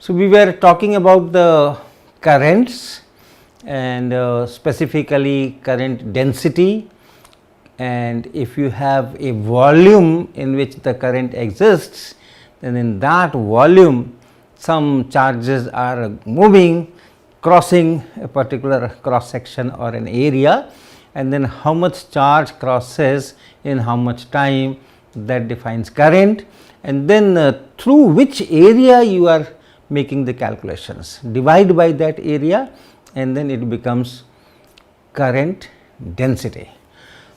So, we were talking about the currents and specifically current density, and if you have a volume in which the current exists, then in that volume some charges are moving, crossing a particular cross section or an area, and then how much charge crosses in how much time, that defines current, and then through which area you are making the calculations, divide by that area, and then it becomes current density.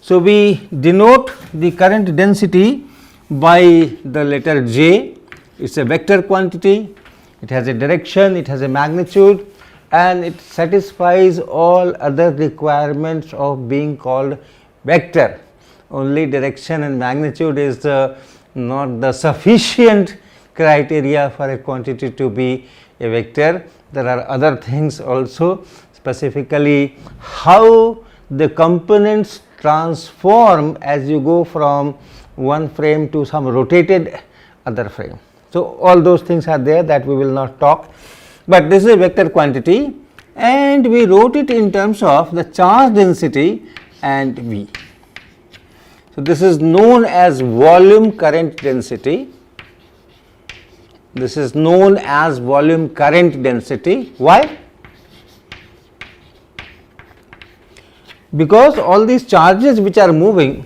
So, we denote the current density by the letter J. It is a vector quantity, it has a direction, it has a magnitude, and it satisfies all other requirements of being called vector. Only direction and magnitude is not the sufficient criteria for a quantity to be a vector. There are other things also, specifically how the components transform as you go from one frame to some rotated other frame. So, all those things are there that we will not talk, but this is a vector quantity and we wrote it in terms of the charge density and V. So, this is known as volume current density. This is known as volume current density. Why? Because all these charges which are moving,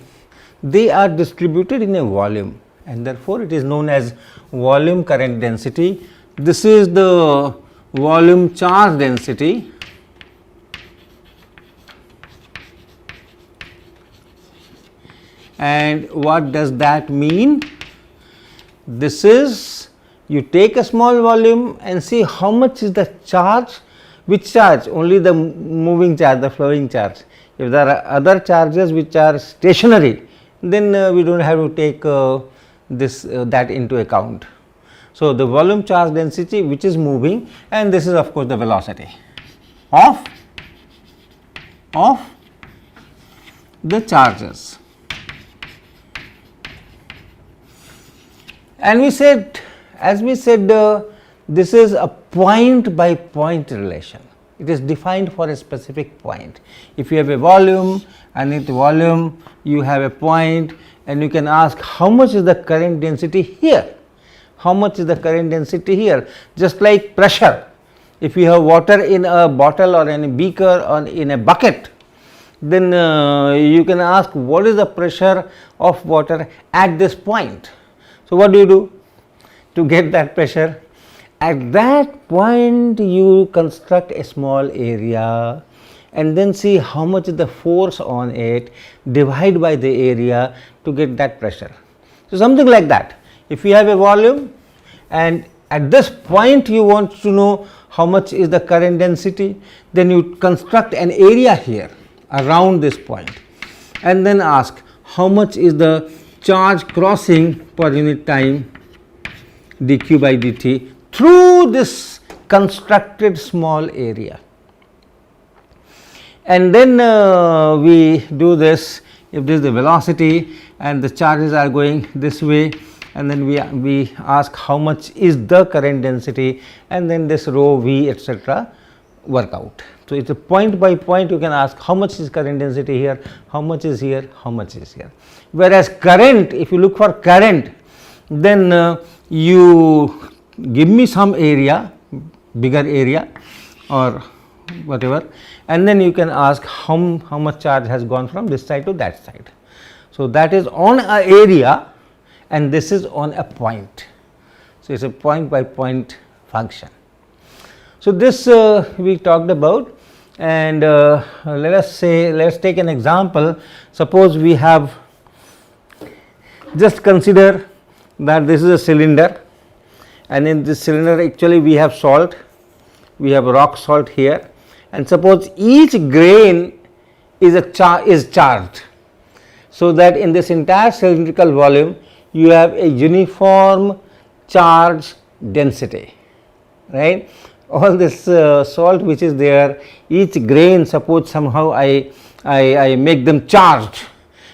they are distributed in a volume, and therefore, it is known as volume current density. This is the volume charge density. And what does that mean? This is, you take a small volume and see how much is the charge. Which charge? Only the moving charge, the flowing charge. If there are other charges which are stationary, then we do not have to take that into account. So, the volume charge density which is moving, and this is of course the velocity of the charges. And we said, as we said, this is a point by point relation. It is defined for a specific point. If you have a volume and in the volume you have a point, and you can ask how much is the current density here, how much is the current density here, just like pressure. If you have water in a bottle or in a beaker or in a bucket, then you can ask what is the pressure of water at this point. So, what do you do to get that pressure? At that point you construct a small area and then see how much is the force on it, divide by the area to get that pressure. So, something like that. If you have a volume and at this point you want to know how much is the current density, then you construct an area here around this point and then ask how much is the charge crossing per unit time dq by dt through this constructed small area. And then we do this, if this is the velocity and the charges are going this way, and then we ask how much is the current density, and then this rho v etc. work out. So, it is a point by point you can ask how much is current density here, how much is here, how much is here. Whereas current, if you look for current, then you give me some area, bigger area or whatever, and then you can ask how much charge has gone from this side to that side. So, that is on a area and this is on a point. So, it is a point by point function. So, this we talked about, and let us take an example. Suppose we have, just consider that this is a cylinder, and in this cylinder actually we have salt, we have rock salt here, and suppose each grain is charged. So, that in this entire cylindrical volume you have a uniform charge density, right. All this salt which is there, each grain, suppose somehow I make them charged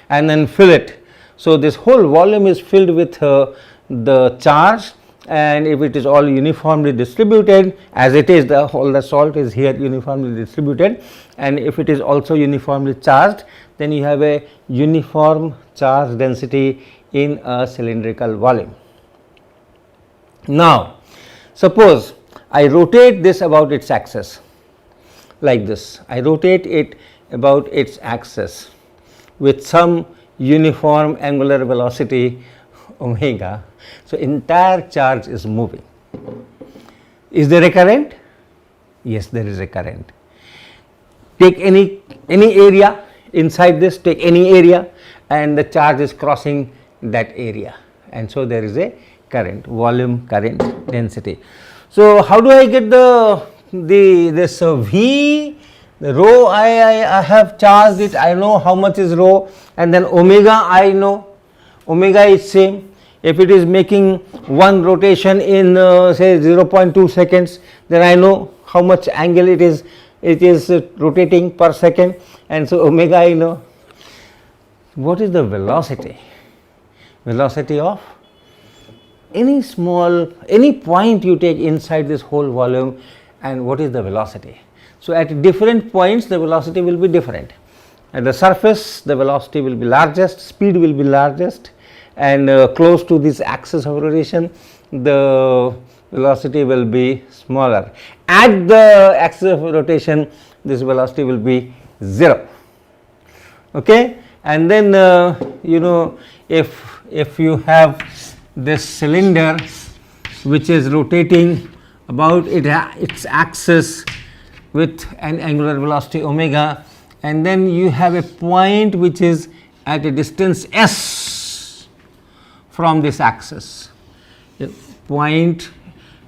and then fill it. So, this whole volume is filled with the charge, and if it is all uniformly distributed, as it is, all the salt is here uniformly distributed, and if it is also uniformly charged, then you have a uniform charge density in a cylindrical volume. Now, suppose I rotate this about its axis like this, I rotate it about its axis with some uniform angular velocity omega. So, entire charge is moving. Is there a current? Yes, there is a current. Take any area inside this, take any area, and the charge is crossing that area, and so there is a current, volume current density. So, how do I get this V, the rho I have charged it, I know how much is rho, and then omega I know, omega is same. If it is making one rotation in say 0.2 seconds, then I know how much angle it is rotating per second, and so omega I know. What is the velocity? Velocity of any point you take inside this whole volume, and what is the velocity? So, at different points the velocity will be different. At the surface the velocity will be largest, speed will be largest, and close to this axis of rotation the velocity will be smaller. At the axis of rotation this velocity will be 0. Okay? And then you know, if you have this cylinder which is rotating about its axis with an angular velocity omega, and then you have a point which is at a distance s from this axis, a point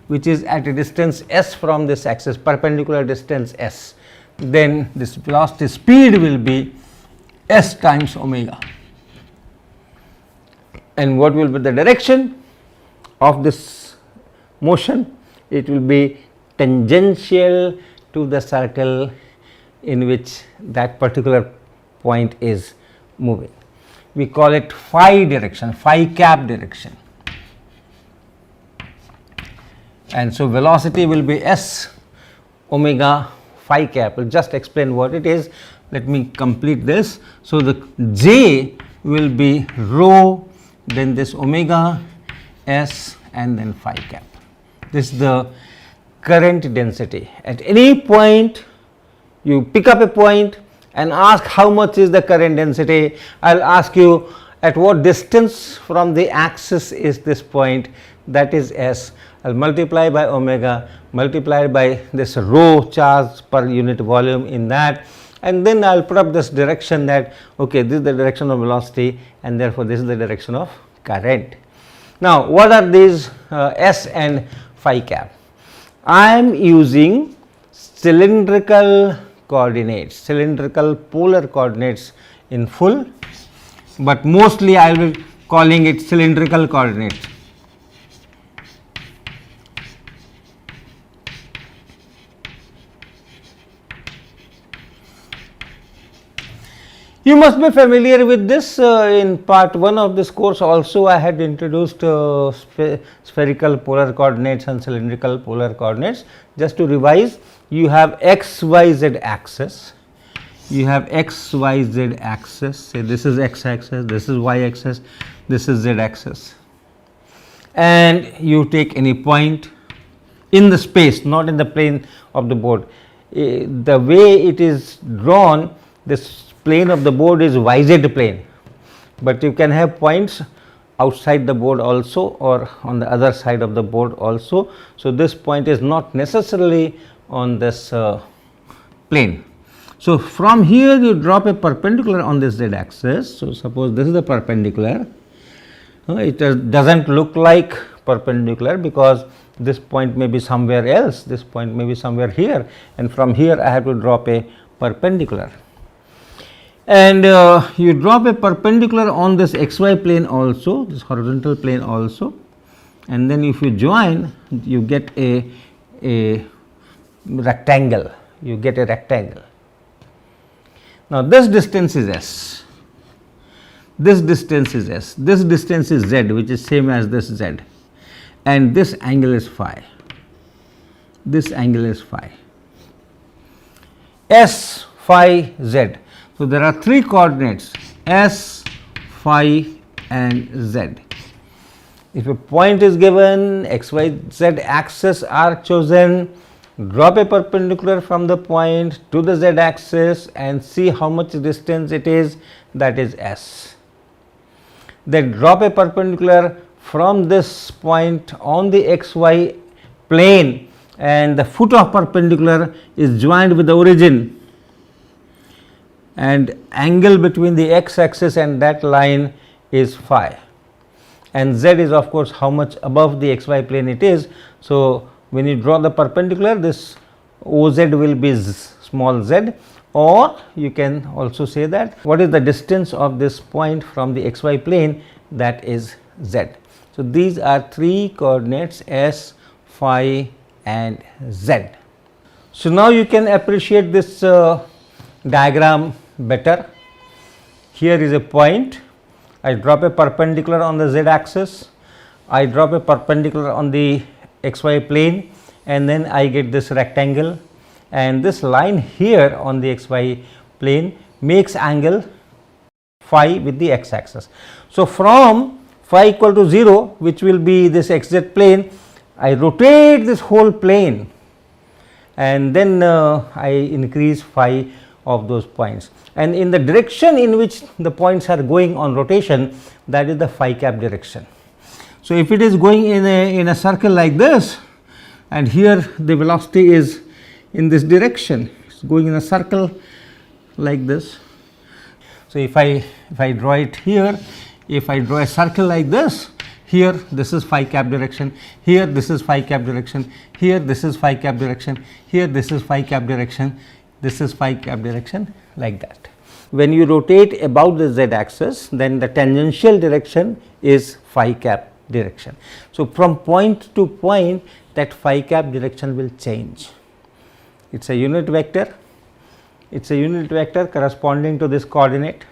which is at a distance s from this axis, perpendicular distance s, then this velocity speed will be s times omega. And what will be the direction of this motion? It will be tangential to the circle in which that particular point is moving. We call it phi direction, phi cap direction. And so, velocity will be s omega phi cap. We'll just explain what it is. Let me complete this. So, the j will be rho, then this omega s, and then phi cap. This is the current density. At any point you pick up a point and ask how much is the current density. I will ask you at what distance from the axis is this point, that is s. I will multiply by omega, multiply by this rho charge per unit volume in that, and then I will put up this direction that okay, this is the direction of velocity, and therefore this is the direction of current. Now, what are these s and phi cap? I am using cylindrical coordinates, cylindrical polar coordinates in full, but mostly I will be calling it cylindrical coordinates. You must be familiar with this. In part 1 of this course also I had introduced spherical polar coordinates and cylindrical polar coordinates. Just to revise, you have x, y, z axis, you have x, y, z axis, say this is x axis, this is y axis, this is z axis, and you take any point in the space, not in the plane of the board. The way it is drawn, this plane of the board is yz plane, but you can have points outside the board also or on the other side of the board also. So, this point is not necessarily on this plane. So, from here you drop a perpendicular on this z axis. So, suppose this is the perpendicular, it does not look like perpendicular because this point may be somewhere else, this point may be somewhere here, and from here I have to drop a perpendicular. And you drop a perpendicular on this xy plane also, this horizontal plane also, and then if you join you get a rectangle, you get a rectangle. Now, this distance is s, this distance is s, this distance is z, which is same as this z, and this angle is phi. This angle is phi. S, phi, z. So, there are 3 coordinates S, phi and z. If a point is given, x, y, z axis are chosen, drop a perpendicular from the point to the z axis and see how much distance it is, that is S. Then drop a perpendicular from this point on the xy plane and the foot of perpendicular is joined with the origin, and angle between the x axis and that line is phi, and z is of course how much above the xy plane it is. So, when you draw the perpendicular, this OZ will be small z, or you can also say that what is the distance of this point from the xy plane, that is z. So, these are 3 coordinates S, phi and z. So, now you can appreciate this diagram better. Here is a point, I drop a perpendicular on the z axis, I drop a perpendicular on the xy plane, and then I get this rectangle, and this line here on the xy plane makes angle phi with the x axis. So, from phi equal to 0, which will be this xz plane, I rotate this whole plane and then I increase phi of those points, and in the direction in which the points are going on rotation, that is the phi cap direction. So, if it is going in a circle like this, and here the velocity is in this direction, it is going in a circle like this. So, if I draw it here, if I draw a circle like this, here this is phi cap direction, here this is phi cap direction, here this is phi cap direction, here this is phi cap direction, this is phi cap direction, like that. When you rotate about the z axis, then the tangential direction is phi cap direction. So, from point to point, that phi cap direction will change. It is a unit vector, it is a unit vector corresponding to this coordinate,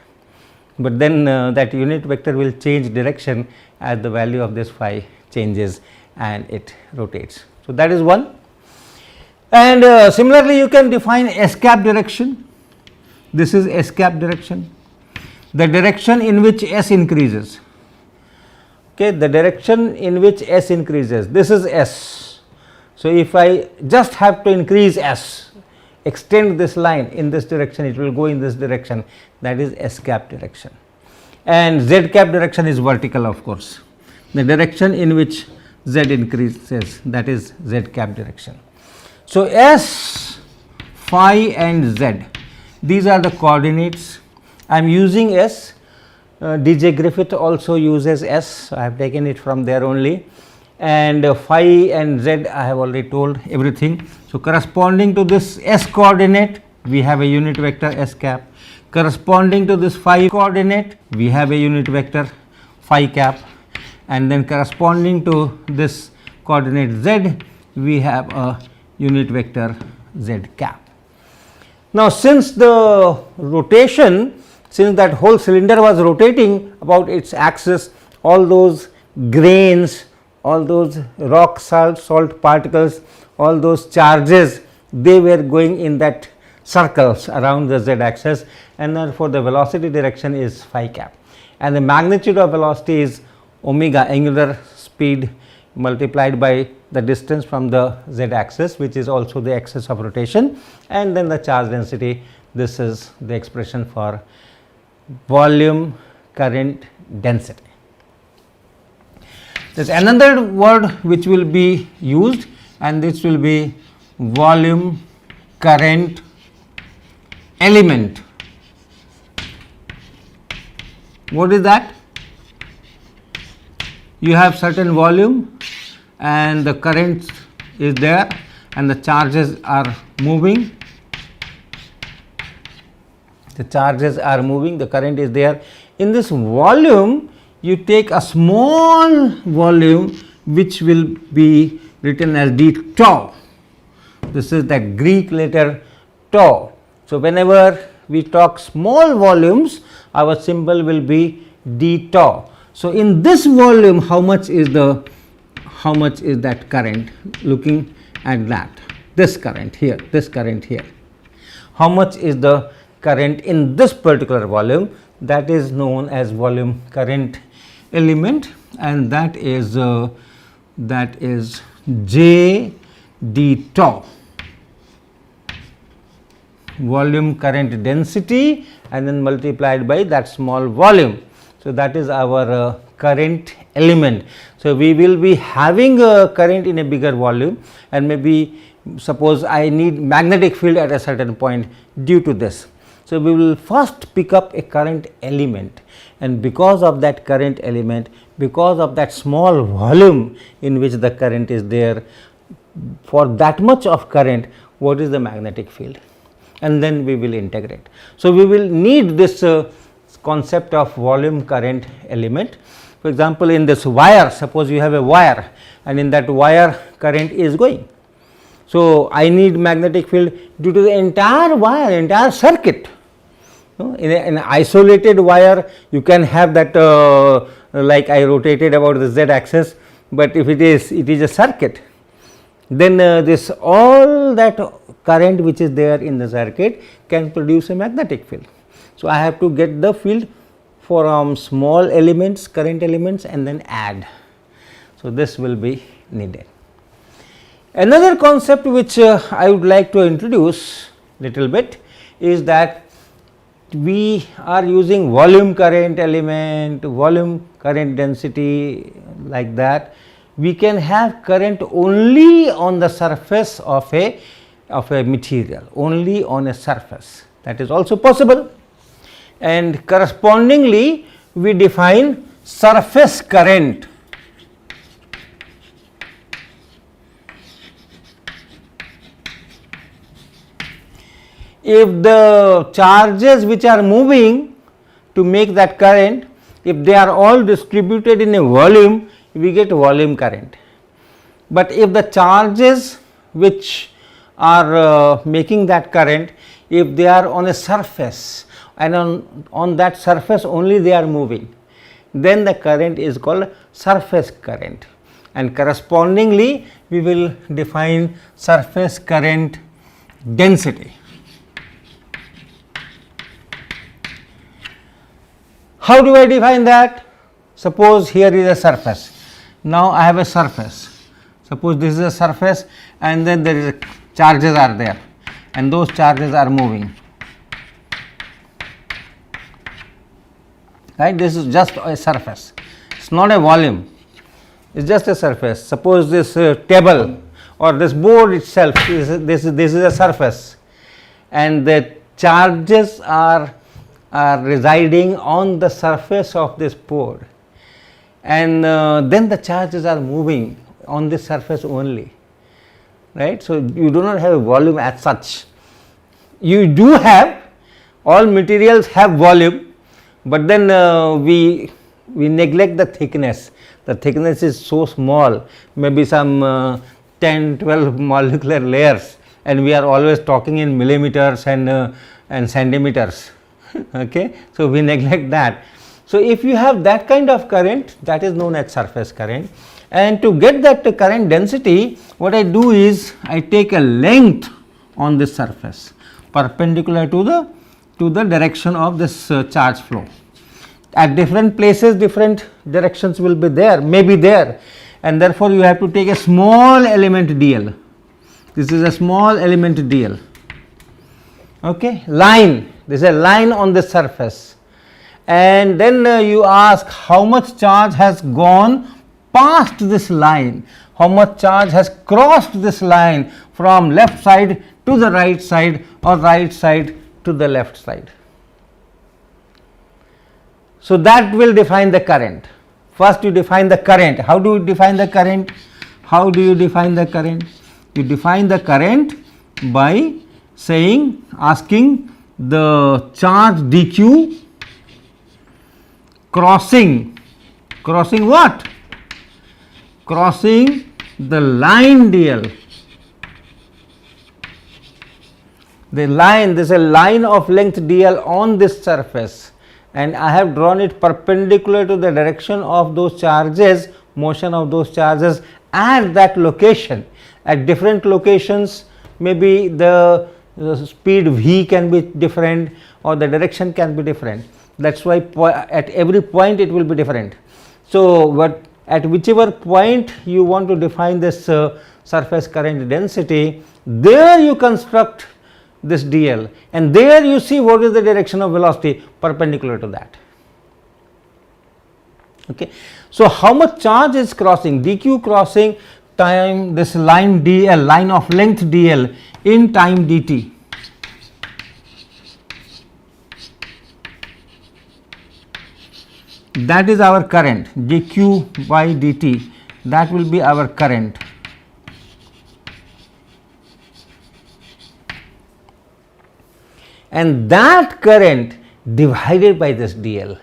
but then that unit vector will change direction as the value of this phi changes and it rotates. So, that is one. And similarly, you can define S cap direction. This is S cap direction, the direction in which S increases. Okay, the direction in which S increases, this is S. So, if I just have to increase S, extend this line in this direction, it will go in this direction, that is S cap direction. And Z cap direction is vertical, of course, the direction in which Z increases, that is Z cap direction. So, S, phi and Z, these are the coordinates. I am using S, DJ Griffith also uses S, so I have taken it from there only, and phi and Z I have already told everything. So, corresponding to this S coordinate, we have a unit vector S cap, corresponding to this phi coordinate, we have a unit vector phi cap, and then corresponding to this coordinate Z, we have a unit vector Z cap. Now, since the rotation, since that whole cylinder was rotating about its axis, all those grains, all those rock salt particles, all those charges, they were going in that circles around the z axis, and therefore, the velocity direction is phi cap, and the magnitude of velocity is omega, angular speed multiplied by the distance from the z axis, which is also the axis of rotation, and then the charge density. This is the expression for volume current density. There is another word which will be used, and this will be volume current element. What is that? You have certain volume and the current is there and the charges are moving. The charges are moving, the current is there. In this volume, you take a small volume which will be written as d tau. This is the Greek letter tau. So, whenever we talk small volumes, our symbol will be d tau. So, in this volume, how much is the how much is that current, looking at that, this current here, this current here, how much is the current in this particular volume, that is known as volume current element, and that is J d tau, volume current density, and then multiplied by that small volume. So, that is our current element. So, we will be having a current in a bigger volume, and maybe suppose I need magnetic field at a certain point due to this. So, we will first pick up a current element, and because of that current element, because of that small volume in which the current is there, for that much of current, what is the magnetic field, and then we will integrate. So, we will need this concept of volume current element. For example, in this wire, suppose you have a wire and in that wire current is going. So, I need magnetic field due to the entire wire, entire circuit. In an isolated wire, you can have that like I rotated about the z axis, but if it is a circuit, then this all that current which is there in the circuit can produce a magnetic field. So, I have to get the field from small elements, current elements, and then add. So, this will be needed. Another concept which I would like to introduce little bit is that we are using volume current element, volume current density, like that. We can have current only on the surface of a material, only on a surface, that is also possible, and correspondingly we define surface current. If the charges which are moving to make that current, if they are all distributed in a volume, we get volume current. But if the charges which are making that current, if they are on a surface and on that surface only they are moving, then the current is called surface current, and correspondingly we will define surface current density. How do I define that? Suppose here is a surface. Now, I have a surface. Suppose this is a surface, and then there is charges are there, and those charges are moving. Right? This is just a surface. It's not a volume. It's just a surface. Suppose this table or this board itself this is a surface, and the charges are residing on the surface of this board, and then the charges are moving on this surface only, right. So, you do not have a volume as such. You do have, all materials have volume, but then we neglect the thickness. The thickness is so small, maybe some 10, 12 molecular layers, and we are always talking in millimeters and centimeters. Okay. So, we neglect that. So, if you have that kind of current, that is known as surface current, and to get that current density, what I do is I take a length on this surface perpendicular to the direction of this charge flow. At different places different directions will be there, may be there, and therefore, you have to take a small element dl. This is a small element dl. Okay. Line, this is a line on the surface, and then you ask how much charge has gone past this line, how much charge has crossed this line from left side to the right side or right side to the left side. So, that will define the current. First you define the current. How do you define the current? How do you define the current? You define the current by saying, asking the charge dq crossing what? Crossing the line dl. The line, there is a line of length dl on this surface, and I have drawn it perpendicular to the direction of those charges motion of those charges at that location. At different locations, maybe the speed v can be different or the direction can be different. That is why at every point it will be different. So, what at whichever point you want to define this surface current density, there you construct this dl, and there you see what is the direction of velocity perpendicular to that. Okay. So, how much charge is crossing? dq crossing time this line dl, line of length dl in time dt. That is our current, dq by dt, that will be our current. And that current divided by this dl.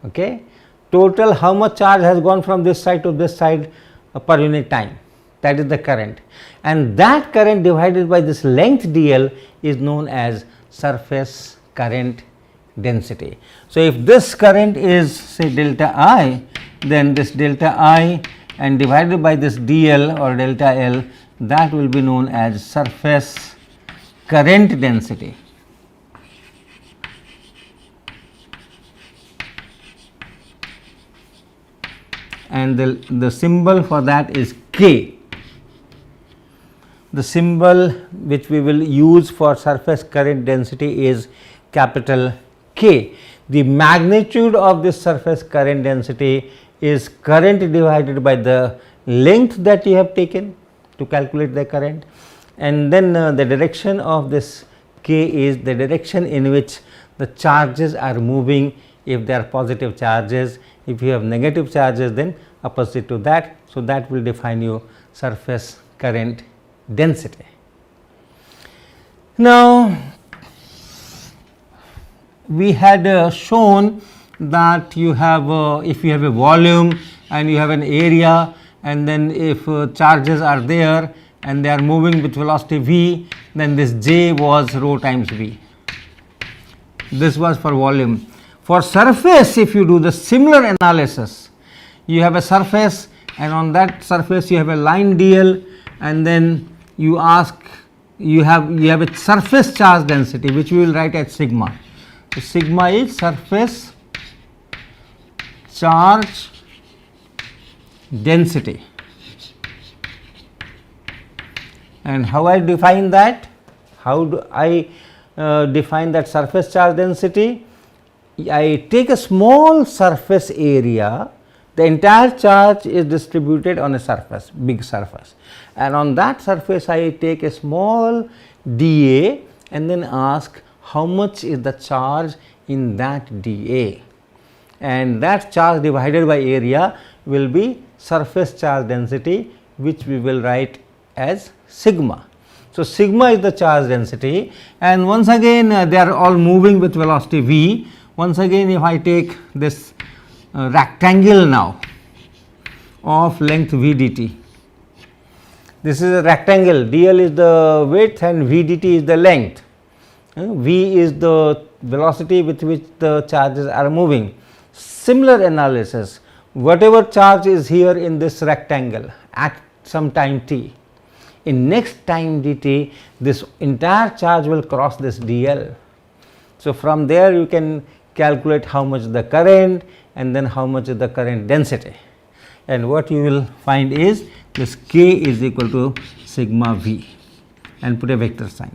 Okay. Total how much charge has gone from this side to this side per unit time, that is the current, and that current divided by this length dl is known as surface current density. So, if this current is say delta I, then this delta I and divided by this dl or delta L, that will be known as surface current density. And the symbol for that is K. The symbol which we will use for surface current density is capital K. The magnitude of this surface current density is current divided by the length that you have taken to calculate the current, and then the direction of this K is the direction in which the charges are moving. If they are positive charges, if you have negative charges, then opposite to that. So, that will define your surface current density. Now, we had shown that you have if you have a volume and you have an area, and then if charges are there and they are moving with velocity v, then this j was rho times v. This was for volume. For surface, if you do the similar analysis, you have a surface and on that surface you have a line dl, and then you ask you have a surface charge density which we will write as sigma. So, sigma is surface charge density. And how I define that? How do I define that surface charge density? I take a small surface area, the entire charge is distributed on a surface, big surface, and on that surface I take a small dA and then ask how much is the charge in that dA, and that charge divided by area will be surface charge density, which we will write as sigma. So, sigma is the charge density, and once again they are all moving with velocity v. Once again, if I take this rectangle now of length v dt, this is a rectangle, dl is the width and v dt is the length, v is the velocity with which the charges are moving. Similar analysis, whatever charge is here in this rectangle at some time t, in next time dt, this entire charge will cross this dl. So, from there you can calculate how much the current and then how much is the current density, and what you will find is this k is equal to sigma v, and put a vector sign.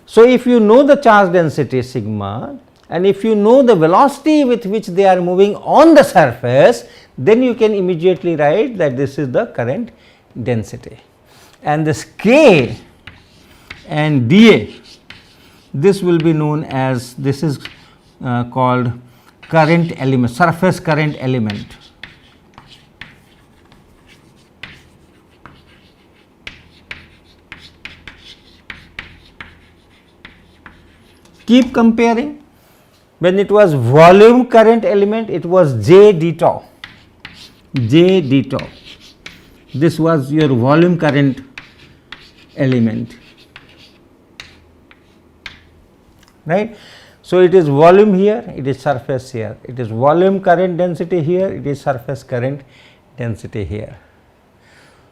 So, if you know the charge density sigma and if you know the velocity with which they are moving on the surface, then you can immediately write that this is the current density, and this k and dA, this will be known as, this is called current element, surface current element. Keep comparing. When it was volume current element, it was J d tau, J d tau. This was your volume current element, right. So, it is volume here, it is surface here, it is volume current density here, it is surface current density here.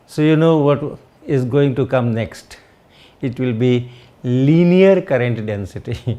So, you know what is going to come next, it will be linear current density.